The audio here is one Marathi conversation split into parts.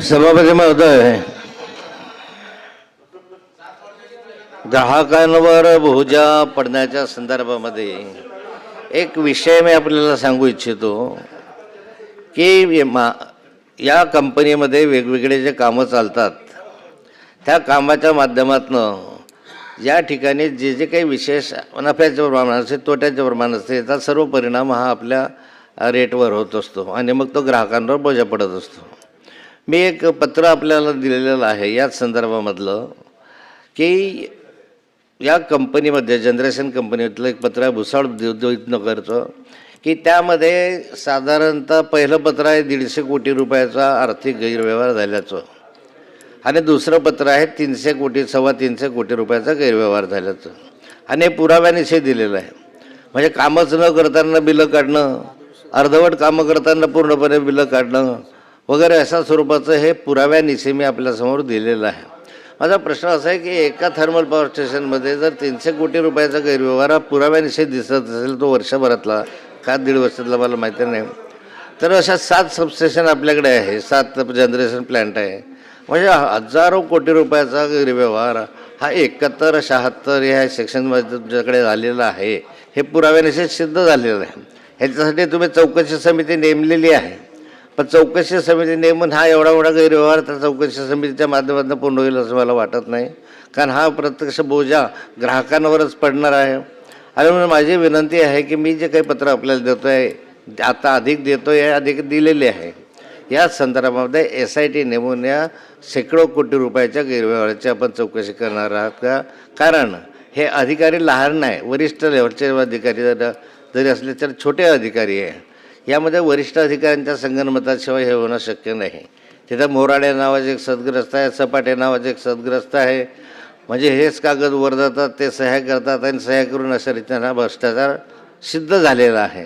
सभापती महोदय, ग्राहकांवर बोजा पडण्याच्या संदर्भामध्ये एक विषय मी आपल्याला सांगू इच्छितो की या कंपनीमध्ये वेगवेगळे जे कामं चालतात त्या कामाच्या माध्यमातून या ठिकाणी जे जे काही विशेष नफ्याचे प्रमाण असते, तोट्याचे प्रमाण असते, याचा सर्व परिणाम हा आपल्या रेटवर होत असतो आणि मग तो ग्राहकांवर बोजा पडत असतो. मी एक पत्र आपल्याला दिलेलं आहे याच संदर्भामधलं की या कंपनीमध्ये जनरेशन कंपनीतलं एक पत्र आहे भुसावळ उद्योगनगरचं, की त्यामध्ये साधारणतः पहिलं पत्र आहे 150 कोटी रुपयाचा आर्थिक गैरव्यवहार झाल्याचं आणि दुसरं पत्र आहे 300 कोटी 350 कोटी रुपयाचा गैरव्यवहार झाल्याचं आणि हे पुराव्यानिशी दिलेलं आहे. म्हणजे कामच न करताना बिलं काढणं, अर्धवट कामं करताना पूर्णपणे बिलं काढणं वगैरे अशा स्वरूपाचं हे पुराव्यानिशी मी आपल्यासमोर दिलेलं आहे. माझा प्रश्न असा आहे की एका थर्मल पॉवर स्टेशनमध्ये जर 300 कोटी रुपयाचा गैरव्यवहार हा पुराव्यानिशी दिसत असेल, तो वर्षभरातला का 1.5 वर्षातला मला माहिती नाही, तर अशा 7 सबस्टेशन आपल्याकडे आहे, 7 जनरेशन प्लॅन्ट आहे, म्हणजे हजारो कोटी रुपयाचा गैरव्यवहार हा 71, 76 ह्या सेक्शनमध्ये तुमच्याकडे झालेला आहे. हे पुराव्यानिशी सिद्ध झालेलं आहे. ह्याच्यासाठी तुम्ही चौकशी समिती नेमलेली आहे, पण चौकशी समिती नेमून हा एवढा गैरव्यवहार त्या चौकशी समितीच्या माध्यमातून पूर्ण होईल असं मला वाटत नाही, कारण हा प्रत्यक्ष बोजा ग्राहकांवरच पडणार आहे. आणि म्हणून माझी विनंती आहे की मी जे काही पत्र आपल्याला देतो आहे, आता अधिक देतो आहे, अधिक दिलेले आहे, या संदर्भामध्ये SIT नेमून या शेकडो कोटी रुपयाच्या गैरव्यवहाराची आपण चौकशी करणार आहात का? कारण हे अधिकारी लहान नाही, वरिष्ठ लेवलचे अधिकारी जरी असले तर छोटे अधिकारी आहे. यामध्ये वरिष्ठ अधिकाऱ्यांच्या संगनमताशिवाय हे होणं शक्य नाही. तिथं मोराडे नावाचे एक सदग्रस्त आहे, सपाटे नावाचे एक सदग्रस्त आहे. म्हणजे हेच कागद वर जातात, ते सह्या करतात आणि सह्या करून अशा रीतीनं भ्रष्टाचार सिद्ध झालेला आहे.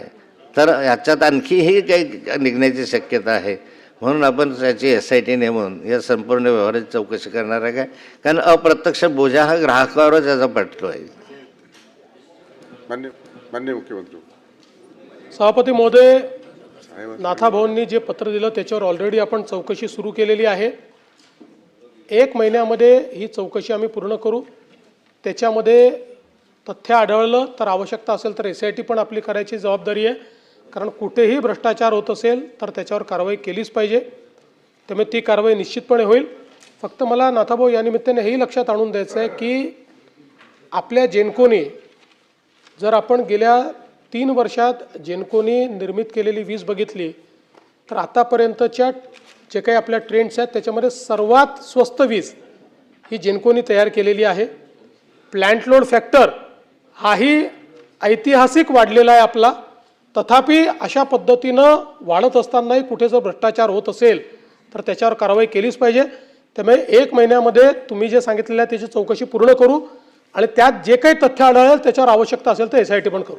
तर याच्यात आणखीही काही निघण्याची शक्यता आहे. म्हणून आपण त्याची SIT नेमून या संपूर्ण व्यवहाराची चौकशी करणार आहे. काय कारण अप्रत्यक्ष बोजा हा ग्राहकावरच याचा पडतो आहे. माननीय मुख्यमंत्री. सभापती महोदय, नाथाभाऊंनी जे पत्र दिलं त्याच्यावर ऑलरेडी आपण चौकशी सुरू केलेली आहे. 1 महिन्यामध्ये ही चौकशी आम्ही पूर्ण करू. त्याच्यामध्ये तथ्य आढळलं तर आवश्यकता असेल तर SIT पण आपली करायची जबाबदारी आहे, कारण कुठेही भ्रष्टाचार होत असेल तर त्याच्यावर कारवाई केलीच पाहिजे. त्यामुळे ती कारवाई निश्चितपणे होईल. फक्त मला नाथाभाऊ या निमित्ताने हेही लक्षात आणून द्यायचं आहे की आपल्या जेन्कोने जर आपण गेल्या 3 वर्षात जेन्कोनी निर्मित केलेली वीज बघितली तर आतापर्यंतच्या जे काही आपल्या ट्रेंड्स आहेत त्याच्यामध्ये सर्वात स्वस्त वीज ही जेन्कोनी तयार केलेली आहे. प्लॅन्ट लोड फॅक्टर हाही ऐतिहासिक वाढलेला आहे आपला. तथापि अशा पद्धतीनं वाढत असतानाही कुठे जर भ्रष्टाचार होत असेल तर त्याच्यावर कारवाई केलीच पाहिजे. त्यामुळे 1 महिन्यामध्ये तुम्ही जे सांगितलेलं आहे त्याची चौकशी पूर्ण करू आणि त्यात जे काही तथ्य आढळेल त्याच्यावर आवश्यकता असेल तर SIT पण करू.